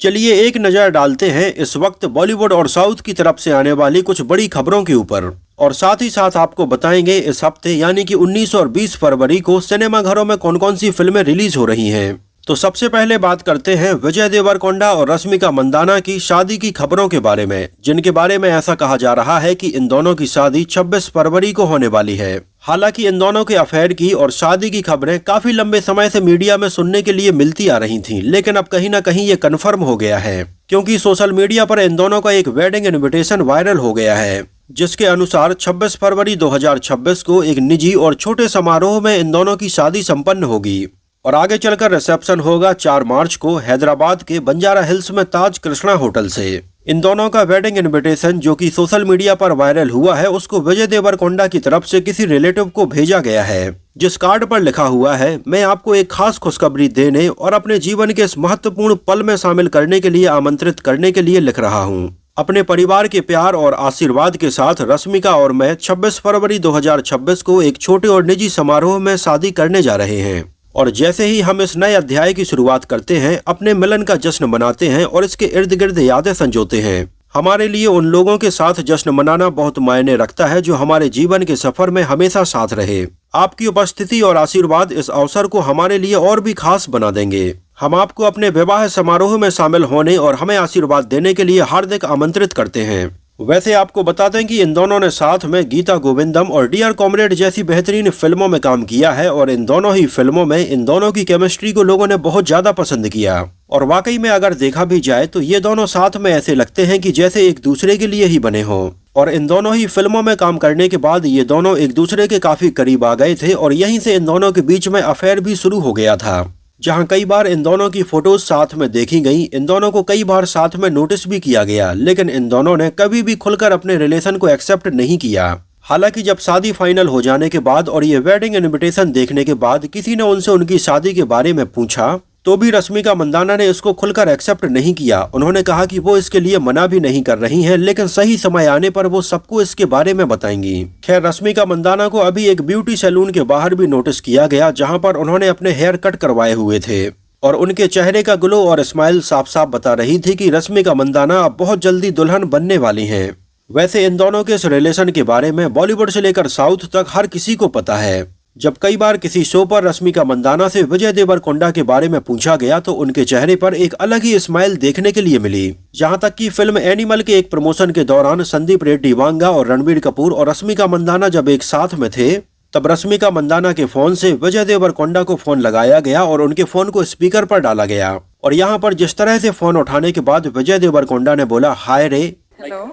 चलिए एक नज़र डालते हैं इस वक्त बॉलीवुड और साउथ की तरफ से आने वाली कुछ बड़ी खबरों के ऊपर। और साथ ही साथ आपको बताएंगे इस हफ्ते यानी कि 19 और 20 फरवरी को सिनेमाघरों में कौन कौन सी फिल्में रिलीज हो रही हैं। तो सबसे पहले बात करते हैं विजय देवरकोंडा और रश्मिका मंदाना की शादी की खबरों के बारे में, जिनके बारे में ऐसा कहा जा रहा है कि इन दोनों की शादी 26 फरवरी को होने वाली है। हालांकि इन दोनों के अफेयर की और शादी की खबरें काफी लंबे समय से मीडिया में सुनने के लिए मिलती आ रही थीं, लेकिन अब कहीं ना कहीं ये कन्फर्म हो गया है, क्योंकि सोशल मीडिया पर इन दोनों का एक वेडिंग इनविटेशन वायरल हो गया है, जिसके अनुसार 26 फरवरी 2026 को एक निजी और छोटे समारोह में इन दोनों की शादी संपन्न होगी और आगे चलकर रिसेप्शन होगा 4 मार्च को हैदराबाद के बंजारा हिल्स में ताज कृष्णा होटल से। इन दोनों का वेडिंग इनविटेशन जो कि सोशल मीडिया पर वायरल हुआ है, उसको विजय देवरकोंडा की तरफ से किसी रिलेटिव को भेजा गया है, जिस कार्ड पर लिखा हुआ है, मैं आपको एक खास खुशखबरी देने और अपने जीवन के इस महत्वपूर्ण पल में शामिल करने के लिए आमंत्रित करने के लिए लिख रहा हूँ। अपने परिवार के प्यार और आशीर्वाद के साथ रश्मिका और मैं 26 फरवरी 2026 को एक छोटे और निजी समारोह में शादी करने जा रहे हैं और जैसे ही हम इस नए अध्याय की शुरुआत करते हैं, अपने मिलन का जश्न मनाते हैं और इसके इर्द गिर्द यादें संजोते हैं। हमारे लिए उन लोगों के साथ जश्न मनाना बहुत मायने रखता है जो हमारे जीवन के सफर में हमेशा साथ रहे। आपकी उपस्थिति और आशीर्वाद इस अवसर को हमारे लिए और भी खास बना देंगे। हम आपको अपने विवाह समारोह में शामिल होने और हमें आशीर्वाद देने के लिए हार्दिक आमंत्रित करते हैं। वैसे आपको बता दें कि इन दोनों ने साथ में गीता गोविंदम और डियर कॉमरेड जैसी बेहतरीन फिल्मों में काम किया है और इन दोनों ही फिल्मों में इन दोनों की केमिस्ट्री को लोगों ने बहुत ज्यादा पसंद किया। और वाकई में अगर देखा भी जाए तो ये दोनों साथ में ऐसे लगते हैं कि जैसे एक दूसरे के लिए ही बने हों। और इन दोनों ही फिल्मों में काम करने के बाद ये दोनों एक दूसरे के काफी करीब आ गए थे और यहीं से इन दोनों के बीच में अफेयर भी शुरू हो गया था, जहां कई बार इन दोनों की फोटोज साथ में देखी गई, इन दोनों को कई बार साथ में नोटिस भी किया गया, लेकिन इन दोनों ने कभी भी खुलकर अपने रिलेशन को एक्सेप्ट नहीं किया। हालांकि जब शादी फाइनल हो जाने के बाद और ये वेडिंग इनविटेशन देखने के बाद किसी ने उनसे उनकी शादी के बारे में पूछा तो भी रश्मिका मंदाना ने इसको खुलकर एक्सेप्ट नहीं किया। उन्होंने कहा कि वो इसके लिए मना भी नहीं कर रही हैं, लेकिन सही समय आने पर वो सबको इसके बारे में बताएंगी। खैर, रश्मिका मंदाना को अभी एक ब्यूटी सैलून के बाहर भी नोटिस किया गया, जहां पर उन्होंने अपने हेयर कट करवाए हुए थे और उनके चेहरे का ग्लो और स्माइल साफ साफ बता रही थी कि रश्मिका मंदाना अब बहुत जल्दी दुल्हन बनने वाली हैं। वैसे इन दोनों के इस रिलेशन के बारे में बॉलीवुड से लेकर साउथ तक हर किसी को पता है। जब कई बार किसी शो पर रश्मिका मंदाना से विजय देवरकोंडा के बारे में पूछा गया तो उनके चेहरे पर एक अलग ही स्माइल देखने के लिए मिली। जहां तक कि फिल्म एनिमल के एक प्रमोशन के दौरान संदीप रेड्डी वांगा और रणबीर कपूर और रश्मिका मंदाना जब एक साथ में थे, तब रश्मिका मंदाना के फोन से विजय देवरकोंडा को फोन लगाया गया और उनके फोन को स्पीकर पर डाला गया और यहाँ पर जिस तरह से फोन उठाने के बाद विजय देवरकोंडा ने बोला, हाय रे। हेलो,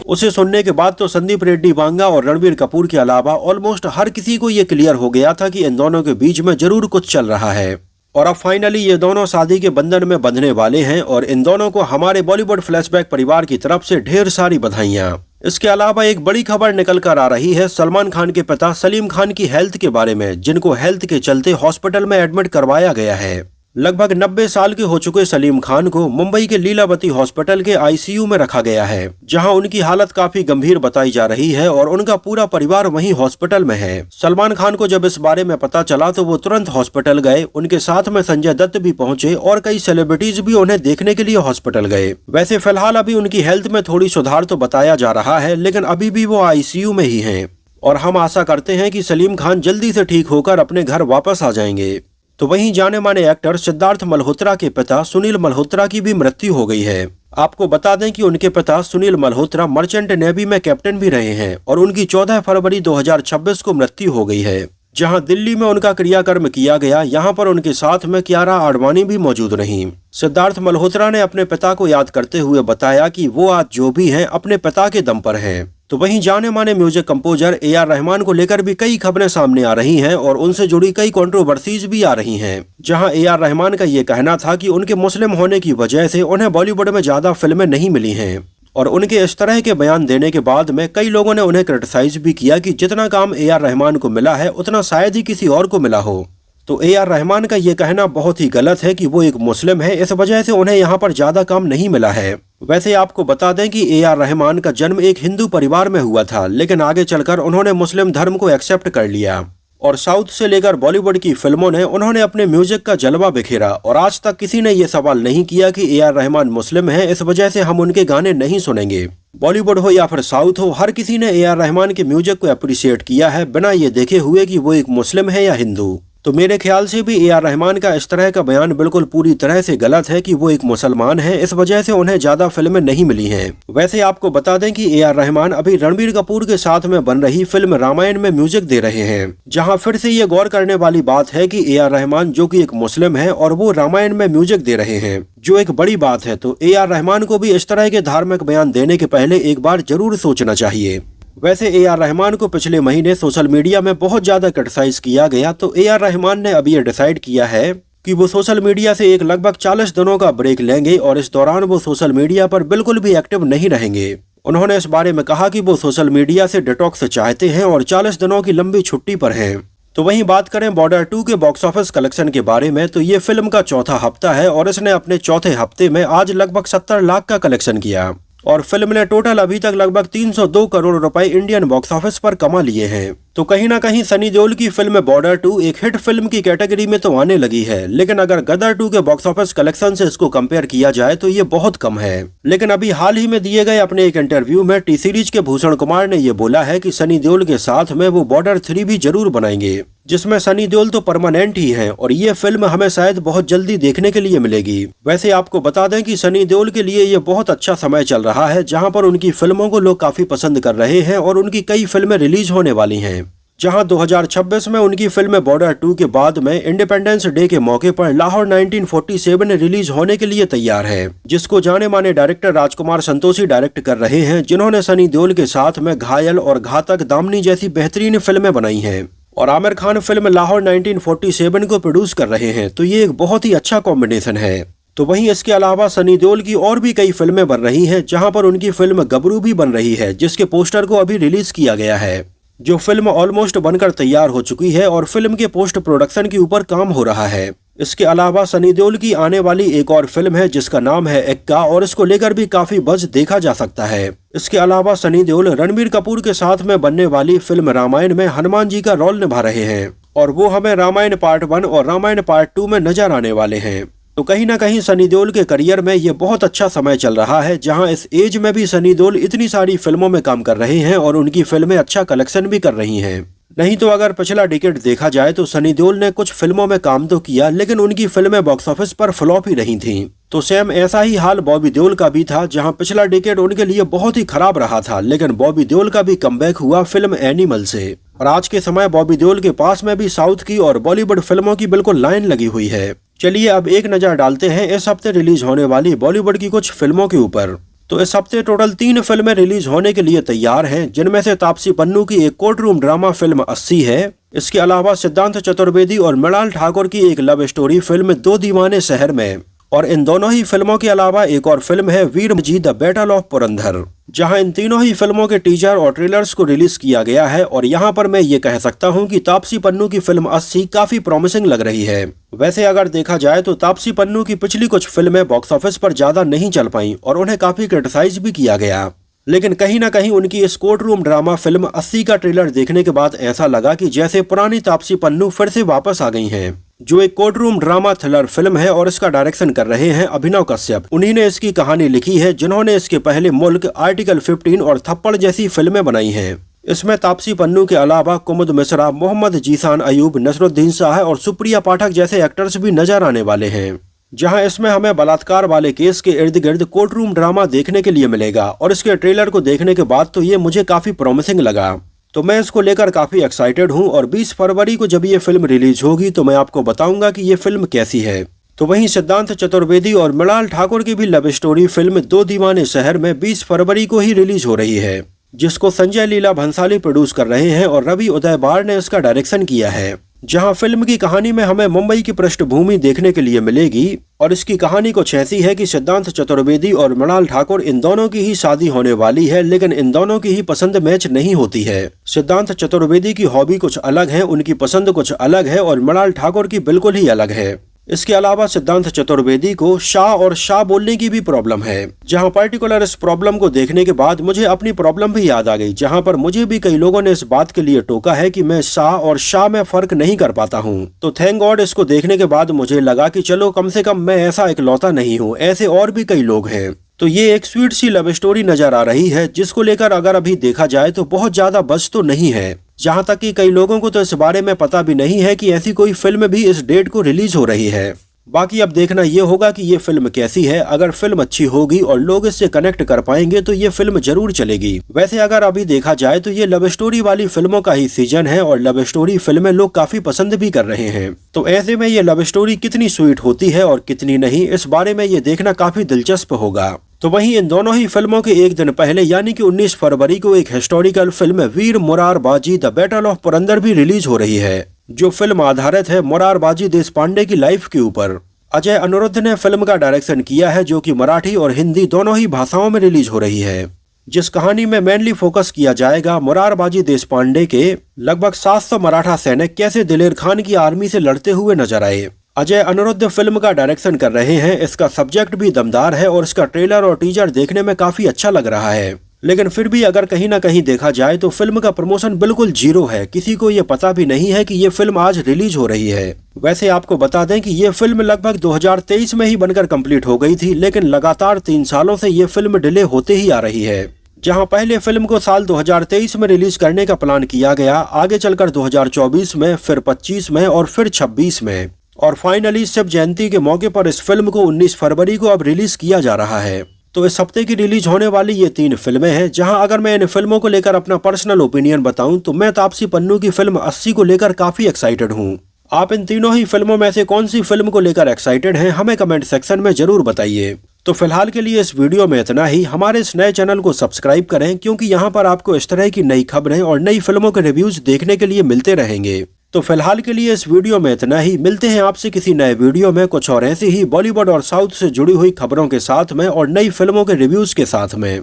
उसे सुनने के बाद तो संदीप रेड्डी वांगा और रणबीर कपूर के अलावा ऑलमोस्ट हर किसी को ये क्लियर हो गया था कि इन दोनों के बीच में जरूर कुछ चल रहा है और अब फाइनली ये दोनों शादी के बंधन में बंधने वाले हैं और इन दोनों को हमारे बॉलीवुड फ्लैशबैक परिवार की तरफ से ढेर सारी बधाइयां। इसके अलावा एक बड़ी खबर निकल कर आ रही है सलमान खान के पिता सलीम खान की हेल्थ के बारे में, जिनको हेल्थ के चलते हॉस्पिटल में एडमिट करवाया गया है। लगभग 90 साल के हो चुके सलीम खान को मुंबई के लीलावती हॉस्पिटल के आईसीयू में रखा गया है, जहां उनकी हालत काफी गंभीर बताई जा रही है और उनका पूरा परिवार वहीं हॉस्पिटल में है। सलमान खान को जब इस बारे में पता चला तो वो तुरंत हॉस्पिटल गए। उनके साथ में संजय दत्त भी पहुंचे और कई सेलिब्रिटीज भी उन्हें देखने के लिए हॉस्पिटल गए। वैसे फिलहाल अभी उनकी हेल्थ में थोड़ी सुधार तो बताया जा रहा है, लेकिन अभी भी वो आईसीयू में ही है और हम आशा करते हैं कि सलीम खान जल्दी से ठीक होकर अपने घर वापस आ जाएंगे। तो वहीं जाने माने एक्टर सिद्धार्थ मल्होत्रा के पिता सुनील मल्होत्रा की भी मृत्यु हो गई है। आपको बता दें कि उनके पिता सुनील मल्होत्रा मर्चेंट नेवी में कैप्टन भी रहे हैं और उनकी 14 फरवरी 2026 को मृत्यु हो गई है, जहां दिल्ली में उनका क्रियाकर्म किया गया। यहां पर उनके साथ में कियारा आडवाणी भी मौजूद रहीं। सिद्धार्थ मल्होत्रा ने अपने पिता को याद करते हुए बताया कि वो आज जो भी हैं अपने पिता के दम पर हैं। तो वहीं जाने माने म्यूजिक कंपोजर AR रहमान को लेकर भी कई खबरें सामने आ रही हैं और उनसे जुड़ी कई कंट्रोवर्सीज भी आ रही हैं, जहां AR रहमान का ये कहना था कि उनके मुस्लिम होने की वजह से उन्हें बॉलीवुड में ज्यादा फिल्में नहीं मिली हैं और उनके इस तरह के बयान देने के बाद में कई लोगों ने उन्हें क्रिटिसाइज भी किया कि जितना काम AR रहमान को मिला है उतना शायद ही किसी और को मिला हो। तो AR रहमान का ये कहना बहुत ही गलत है कि वो एक मुस्लिम है, इस वजह से उन्हें यहाँ पर ज्यादा काम नहीं मिला है। वैसे आपको बता दें कि AR रहमान का जन्म एक हिंदू परिवार में हुआ था, लेकिन आगे चलकर उन्होंने मुस्लिम धर्म को एक्सेप्ट कर लिया। और साउथ से लेकर बॉलीवुड की फिल्मों ने उन्होंने अपने म्यूजिक का जलवा बिखेरा और आज तक किसी ने ये सवाल नहीं किया कि ए आर रहमान मुस्लिम है, इस वजह से हम उनके गाने नहीं सुनेंगे। बॉलीवुड हो या फिर साउथ हो, हर किसी ने ए आर रहमान के म्यूजिक को अप्रिशिएट किया है बिना ये देखे हुए कि वो एक मुस्लिम है या हिंदू। तो मेरे ख्याल से भी ए आर रहमान का इस तरह का बयान बिल्कुल पूरी तरह से गलत है कि वो एक मुसलमान है, इस वजह से उन्हें ज्यादा फिल्में नहीं मिली हैं। वैसे आपको बता दें कि ए आर रहमान अभी रणबीर कपूर के साथ में बन रही फिल्म रामायण में म्यूजिक दे रहे हैं, जहां फिर से ये गौर करने वाली बात है कि ए आर रहमान जो कि एक मुस्लिम है और वो रामायण में म्यूजिक दे रहे हैं, जो एक बड़ी बात है। तो ए आर रहमान को भी इस तरह के धार्मिक बयान देने के पहले एक बार जरूर सोचना चाहिए। वैसे ए आर रहमान को पिछले महीने सोशल मीडिया में बहुत ज्यादा क्रिटिसाइज किया गया, तो ए आर रहमान ने अभी ये डिसाइड किया है कि वो सोशल मीडिया से एक लगभग 40 दिनों का ब्रेक लेंगे और इस दौरान वो सोशल मीडिया पर बिल्कुल भी एक्टिव नहीं रहेंगे। उन्होंने इस बारे में कहा कि वो सोशल मीडिया से डिटॉक्स चाहते हैं और 40 दिनों की लंबी छुट्टी पर हैं। तो वहीं बात करें बॉर्डर 2 के बॉक्स ऑफिस कलेक्शन के बारे में, तो ये फिल्म का चौथा हफ्ता है और इसने अपने चौथे हफ्ते में आज लगभग 70 लाख का कलेक्शन किया और फिल्म ने टोटल अभी तक लगभग 302 करोड़ रुपए इंडियन बॉक्स ऑफिस पर कमा लिए हैं। तो कहीं ना कहीं सनी देओल की फिल्म बॉर्डर 2 एक हिट फिल्म की कैटेगरी में तो आने लगी है, लेकिन अगर गदर 2 के बॉक्स ऑफिस कलेक्शन से इसको कंपेयर किया जाए तो ये बहुत कम है। लेकिन अभी हाल ही में दिए गए अपने एक इंटरव्यू में टी सीरीज के भूषण कुमार ने ये बोला है कि सनी देओल के साथ में वो बॉर्डर 3 भी जरूर बनाएंगे, जिसमें सनी देओल तो परमानेंट ही हैं और ये फिल्म हमें शायद बहुत जल्दी देखने के लिए मिलेगी। वैसे आपको बता दें कि सनी देओल के लिए ये बहुत अच्छा समय चल रहा है, जहां पर उनकी फिल्मों को लोग काफी पसंद कर रहे हैं और उनकी कई फिल्में रिलीज होने वाली हैं। जहां 2026 में उनकी फिल्म बॉर्डर 2 के बाद में इंडिपेंडेंस डे के मौके पर लाहौर 1947 रिलीज होने के लिए तैयार है, जिसको जाने माने डायरेक्टर राजकुमार संतोषी डायरेक्ट कर रहे हैं, जिन्होंने सनी देओल के साथ में घायल और घातक, दामनी जैसी बेहतरीन फिल्में बनाई हैं। और आमिर खान फिल्म लाहौर 1947 को प्रोड्यूस कर रहे हैं, तो ये एक बहुत ही अच्छा कॉम्बिनेशन है। तो वहीं इसके अलावा सनी देओल की और भी कई फिल्में बन रही हैं, जहां पर उनकी फिल्म गबरू भी बन रही है, जिसके पोस्टर को अभी रिलीज किया गया है। जो फिल्म ऑलमोस्ट बनकर तैयार हो चुकी है और फिल्म के पोस्ट प्रोडक्शन के ऊपर काम हो रहा है। इसके अलावा सनी देओल की आने वाली एक और फिल्म है जिसका नाम है एक्का और इसको लेकर भी काफी बज़ देखा जा सकता है। इसके अलावा सनी देओल रणबीर कपूर के साथ में बनने वाली फिल्म रामायण में हनुमान जी का रोल निभा रहे हैं और वो हमें रामायण पार्ट 1 और रामायण पार्ट 2 में नजर आने वाले हैं। तो कहीं ना कहीं सनी देओल के करियर में ये बहुत अच्छा समय चल रहा है, जहां इस एज में भी सनी देओल इतनी सारी फिल्मों में काम कर रहे हैं और उनकी फिल्में अच्छा कलेक्शन भी कर रही हैं। नहीं तो अगर पिछला डिकेड देखा जाए तो सनी देओल ने कुछ फिल्मों में काम तो किया, लेकिन उनकी फिल्में बॉक्स ऑफिस पर फ्लॉप ही रही थीं। तो सेम ऐसा ही हाल बॉबी देओल का भी था, जहां पिछला डिकेड उनके लिए बहुत ही खराब रहा था, लेकिन बॉबी देओल का भी कमबैक हुआ फिल्म एनिमल से। और आज के समय बॉबी देओल के पास में भी साउथ की और बॉलीवुड फिल्मों की बिल्कुल लाइन लगी हुई है। चलिए अब एक नजर डालते हैं इस हफ्ते रिलीज होने वाली बॉलीवुड की कुछ फिल्मों के ऊपर। तो इस हफ्ते टोटल 3 फिल्में रिलीज होने के लिए तैयार हैं, जिनमें से तापसी पन्नू की एक कोर्ट रूम ड्रामा फिल्म 80 है। इसके अलावा सिद्धांत चतुर्वेदी और मृणाल ठाकुर की एक लव स्टोरी फिल्म दो दीवाने शहर में, और इन दोनों ही फिल्मों के अलावा एक और फिल्म है Veer ji the battle of Purandar, जहां इन तीनों ही फिल्मों के टीजर और ट्रेलर्स को रिलीज किया गया है। और यहां पर मैं ये कह सकता हूं कि तापसी पन्नू की फिल्म 80 काफी प्रॉमिसिंग लग रही है। वैसे अगर देखा जाए तो तापसी पन्नू की पिछली कुछ फिल्में बॉक्स ऑफिस पर ज्यादा नहीं चल पाई और उन्हें काफी क्रिटिसाइज भी किया गया, लेकिन कहीं ना कहीं उनकी इस कोर्ट रूम ड्रामा फिल्म 80 का ट्रेलर देखने के बाद ऐसा लगा कि जैसे पुरानी तापसी पन्नू फिर से वापस आ गई हैं। जो एक court room drama thriller film है और इसका डायरेक्शन कर रहे हैं अभिनव कश्यप। उन्हीं ने इसकी कहानी लिखी है, जिन्होंने इसके पहले मुल्क, आर्टिकल 15 और थप्पड़ जैसी फिल्में बनाई हैं। इसमें तापसी पन्नू के अलावा कुमुद मिश्रा, मोहम्मद जीसान अयूब, नसरुद्दीन शाह और सुप्रिया पाठक जैसे एक्टर्स भी नजर आने वाले हैं। जहां इसमें हमें बलात्कार वाले केस के इर्द गिर्द कोर्ट रूम ड्रामा देखने के लिए मिलेगा और इसके ट्रेलर को देखने के बाद तो ये मुझे काफी प्रॉमिसिंग लगा। तो मैं इसको लेकर काफी एक्साइटेड हूं और 20 फरवरी को जब ये फिल्म रिलीज होगी तो मैं आपको बताऊंगा कि ये फिल्म कैसी है। तो वहीं सिद्धांत चतुर्वेदी और मृणाल ठाकुर की भी लव स्टोरी फिल्म दो दीवाने शहर में 20 फरवरी को ही रिलीज हो रही है, जिसको संजय लीला भंसाली प्रोड्यूस कर रहे हैं और रवि उदय बार ने इसका डायरेक्शन किया है। जहां फिल्म की कहानी में हमें मुंबई की पृष्ठभूमि देखने के लिए मिलेगी और इसकी कहानी कुछ ऐसी है कि सिद्धांत चतुर्वेदी और मृणाल ठाकुर इन दोनों की ही शादी होने वाली है, लेकिन इन दोनों की ही पसंद मैच नहीं होती है। सिद्धांत चतुर्वेदी की हॉबी कुछ अलग है, उनकी पसंद कुछ अलग है और मृणाल ठाकुर की बिल्कुल ही अलग है। इसके अलावा सिद्धांत चतुर्वेदी को शाह और शाह बोलने की भी प्रॉब्लम है, जहां पर्टिकुलर इस प्रॉब्लम को देखने के बाद मुझे अपनी प्रॉब्लम भी याद आ गई, जहां पर मुझे भी कई लोगों ने इस बात के लिए टोका है कि मैं शाह और शाह में फर्क नहीं कर पाता हूं। तो थैंक गॉड इसको देखने के बाद मुझे लगा कि चलो कम से कम मैं ऐसा इकलौता नहीं हूँ, ऐसे और भी कई लोग हैं। तो ये एक स्वीट सी लव स्टोरी नजर आ रही है, जिसको लेकर अगर अभी देखा जाए तो बहुत ज्यादा बज़ तो नहीं है। जहां तक कि कई लोगों को तो इस बारे में पता भी नहीं है कि ऐसी कोई फिल्म भी इस डेट को रिलीज हो रही है। बाकी अब देखना ये होगा कि ये फिल्म कैसी है। अगर फिल्म अच्छी होगी और लोग इससे कनेक्ट कर पाएंगे तो ये फिल्म जरूर चलेगी। वैसे अगर अभी देखा जाए तो ये लव स्टोरी वाली फिल्मों का ही सीजन है और लव स्टोरी फिल्में लोग काफी पसंद भी कर रहे हैं। तो ऐसे में ये लव स्टोरी कितनी स्वीट होती है और कितनी नहीं, इस बारे में ये देखना काफी दिलचस्प होगा। तो वहीं इन दोनों ही फिल्मों के एक दिन पहले यानी कि 19 फरवरी को एक historical film Veer Murarbaji the battle of Purandar भी रिलीज हो रही है, जो फिल्म आधारित है मोरारबाजी देशपांडे की लाइफ के ऊपर। अजय अनिरुद्ध ने फिल्म का डायरेक्शन किया है, जो कि मराठी और हिंदी दोनों ही भाषाओं में रिलीज हो रही है। जिस कहानी में मेनली फोकस किया जाएगा मोरारबाजी देशपांडे के लगभग 700 मराठा सैनिक कैसे दिलेर खान की आर्मी से लड़ते हुए नजर आए। अजय अनिरुद्ध फिल्म का डायरेक्शन कर रहे हैं। इसका सब्जेक्ट भी दमदार है और इसका ट्रेलर और टीजर देखने में काफी अच्छा लग रहा है। लेकिन फिर भी अगर कहीं ना कहीं देखा जाए तो फिल्म का प्रमोशन बिल्कुल जीरो है। किसी को ये पता भी नहीं है कि ये फिल्म आज रिलीज हो रही है। वैसे आपको बता दें कि ये फिल्म लगभग 2023 में ही बनकर कंप्लीट हो गई थी, लेकिन लगातार 3 सालों से ये फिल्म डिले होते ही आ रही है। जहां पहले फिल्म को साल 2023 में रिलीज करने का प्लान किया गया, आगे चलकर 2024 में, फिर 25 में और फिर 26 में, और फाइनली शिव जयंती के मौके पर इस फिल्म को 19 फरवरी को अब रिलीज किया जा रहा है। तो इस हफ्ते की रिलीज होने वाली ये 3 फिल्में हैं, जहां अगर मैं इन फिल्मों को लेकर अपना पर्सनल ओपिनियन बताऊं तो मैं तापसी पन्नू की फिल्म 80 को लेकर काफी एक्साइटेड हूं। आप इन तीनों ही फिल्मों में से कौन सी फिल्म को लेकर एक्साइटेड हैं, हमें कमेंट सेक्शन में जरूर बताइए। तो फिलहाल के लिए इस वीडियो में इतना ही। हमारे इस नए चैनल को सब्सक्राइब करें, क्योंकि यहाँ पर आपको इस तरह की नई खबरें और नई फिल्मों के रिव्यूज देखने के लिए मिलते रहेंगे। तो फिलहाल के लिए इस वीडियो में इतना ही। मिलते हैं आपसे किसी नए वीडियो में कुछ और ऐसी ही बॉलीवुड और साउथ से जुड़ी हुई खबरों के साथ में और नई फिल्मों के रिव्यूज के साथ में।